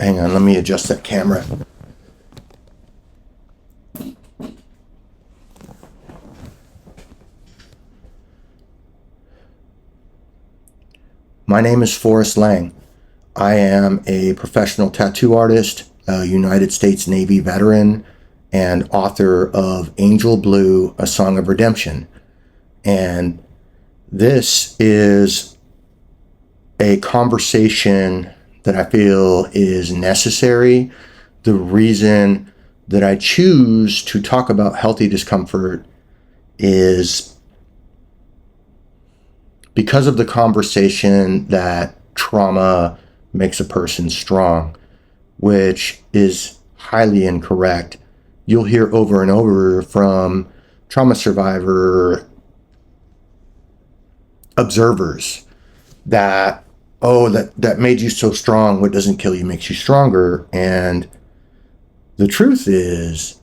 Hang on, let me adjust that camera. My name is Forrest Lang. I am a professional tattoo artist, a United States Navy veteran, and author of Angel Blue, A Song of Redemption. And this is a conversation that I feel is necessary. The reason that I choose to talk about healthy discomfort is because of the conversation that trauma makes a person strong, which is highly incorrect. You'll hear over and over from trauma survivor observers that, oh, that made you so strong. What doesn't kill you makes you stronger. And the truth is,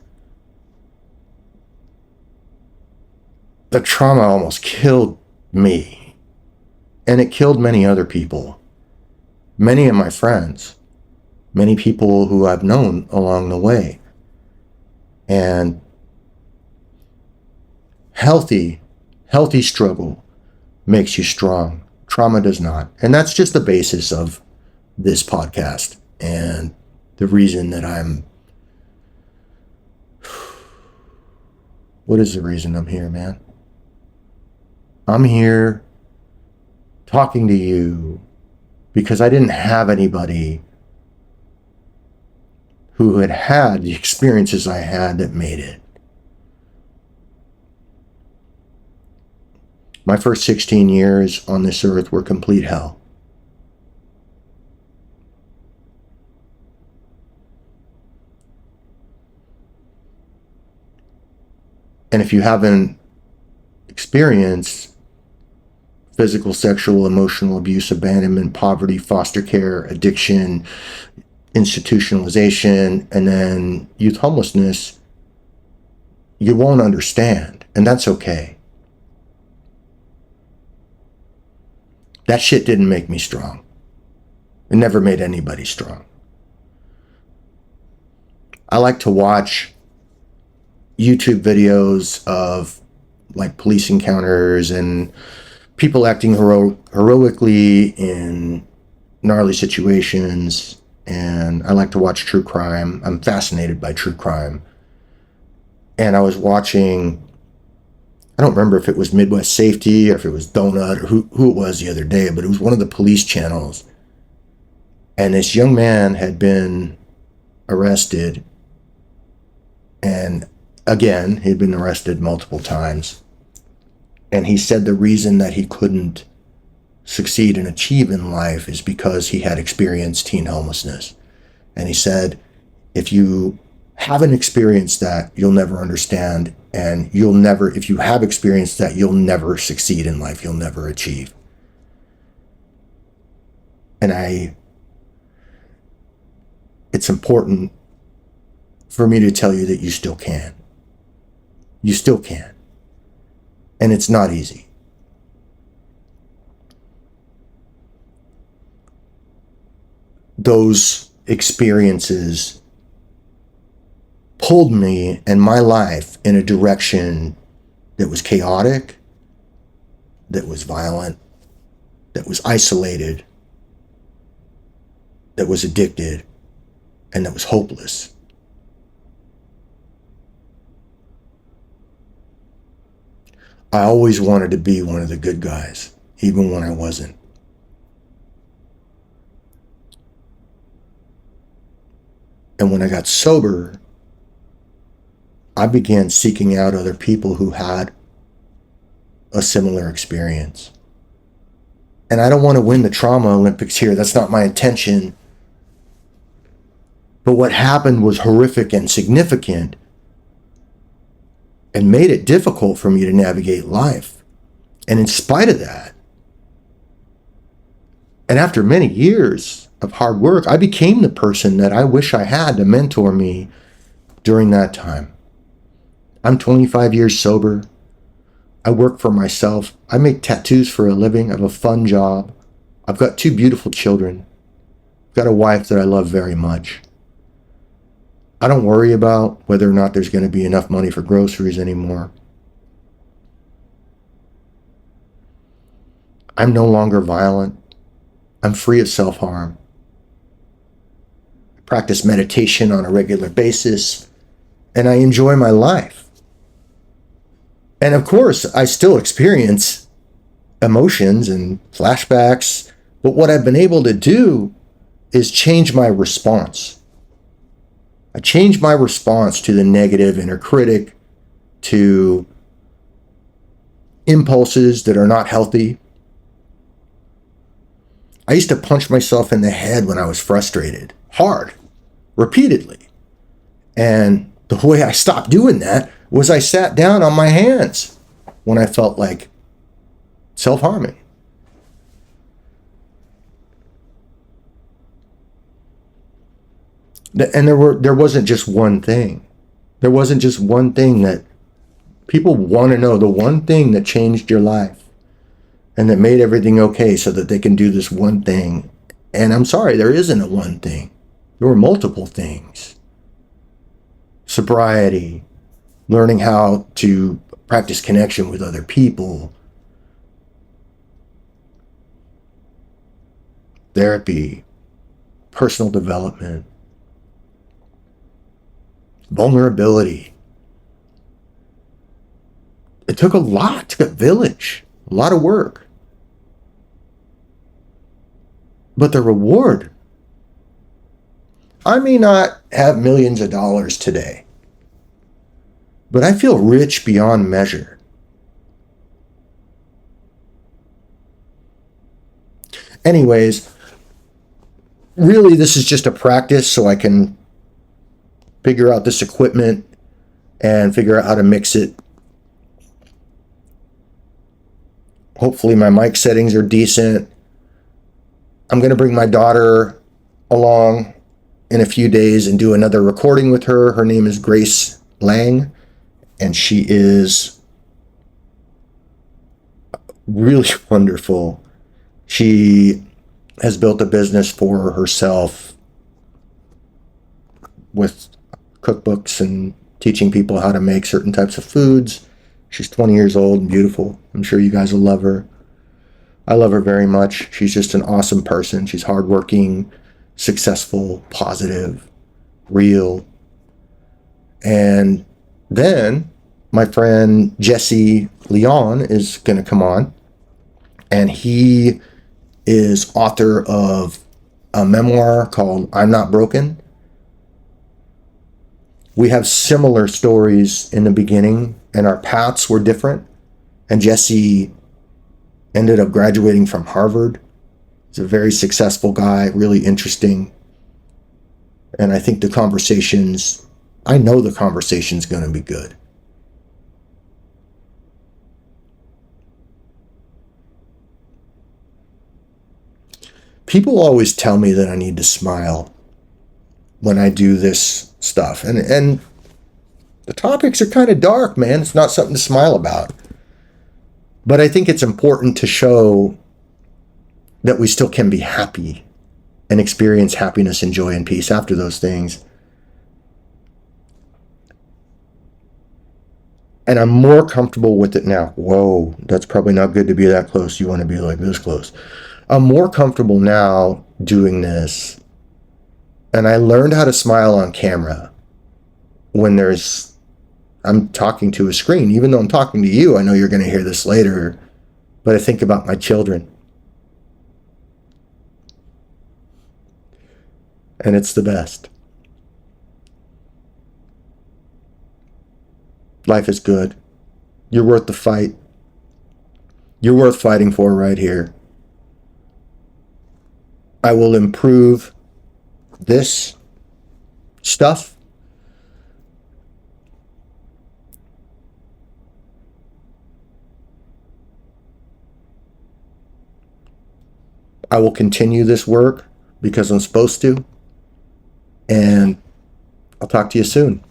the trauma almost killed me. And it killed many other people, many of my friends, many people who I've known along the way. And healthy struggle makes you strong. Trauma does not. And that's just the basis of this podcast and the reason that what is the reason I'm here, man? I'm here talking to you because I didn't have anybody who had had the experiences I had that made it. My first 16 years on this earth were complete hell. And if you haven't experienced physical, sexual, emotional abuse, abandonment, poverty, foster care, addiction, institutionalization, and then youth homelessness, you won't understand. And that's okay. That shit didn't make me strong. It never made anybody strong. I like to watch YouTube videos of like police encounters and people acting heroically in gnarly situations. And I like to watch true crime. I'm fascinated by true crime. And I was watching, I don't remember if it was Midwest Safety or if it was Donut or who it was the other day, but it was one of the police channels. And this young man had been arrested. And again, he'd been arrested multiple times. And he said the reason that he couldn't succeed and achieve in life is because he had experienced teen homelessness. And he said, if you haven't experienced that, you'll never understand. And if you have experienced that, you'll never succeed in life. You'll never achieve. And it's important for me to tell you that you still can. You still can. And it's not easy. Those experiences pulled me and my life in a direction that was chaotic, that was violent, that was isolated, that was addicted, and that was hopeless. I always wanted to be one of the good guys, even when I wasn't. And when I got sober, I began seeking out other people who had a similar experience. And I don't want to win the trauma Olympics here. That's not my intention. But what happened was horrific and significant and made it difficult for me to navigate life. And in spite of that, and after many years of hard work, I became the person that I wish I had to mentor me during that time. I'm 25 years sober. I work for myself. I make tattoos for a living. I have a fun job. I've got 2 beautiful children. Got a wife that I love very much. I don't worry about whether or not there's going to be enough money for groceries anymore. I'm no longer violent. I'm free of self-harm. I practice meditation on a regular basis, and I enjoy my life. And of course, I still experience emotions and flashbacks, but what I've been able to do is change my response. I change my response to the negative inner critic, to impulses that are not healthy. I used to punch myself in the head when I was frustrated, hard, repeatedly. And the way I stopped doing that was I sat down on my hands when I felt like self-harming. And there wasn't just one thing. There wasn't just one thing that people want to know, the one thing that changed your life and that made everything okay so that they can do this one thing. And I'm sorry, there isn't a one thing. There were multiple things. Sobriety, learning how to practice connection with other people, therapy, personal development, vulnerability. It took a lot, it took a village, a lot of work. But the reward, I may not have millions of dollars today, but I feel rich beyond measure. Anyways, really this is just a practice so I can figure out this equipment and figure out how to mix it. Hopefully my mic settings are decent. I'm going to bring my daughter along in a few days and do another recording with her. Her name is Forrest Lang, and she is really wonderful. She has built a business for herself with cookbooks and teaching people how to make certain types of foods. She's 20 years old and beautiful. I'm sure you guys will love her. I love her very much. She's just an awesome person. She's hardworking, successful, positive, real. And then my friend Jesse Leon is going to come on, and he is author of a memoir called I'm Not Broken. We have similar stories in the beginning, and our paths were different. And Jesse ended up graduating from Harvard. He's a very successful guy, really interesting. And I think I know the conversation's going to be good. People always tell me that I need to smile when I do this stuff. And the topics are kind of dark, man. It's not something to smile about. But I think it's important to show that we still can be happy and experience happiness and joy and peace after those things. And I'm more comfortable with it now. Whoa, that's probably not good to be that close. You want to be like this close. I'm more comfortable now doing this. And I learned how to smile on camera when I'm talking to a screen. Even though I'm talking to you, I know you're going to hear this later, but I think about my children. And it's the best. Life is good. You're worth the fight. You're worth fighting for right here. I will improve this stuff. I will continue this work because I'm supposed to. And I'll talk to you soon.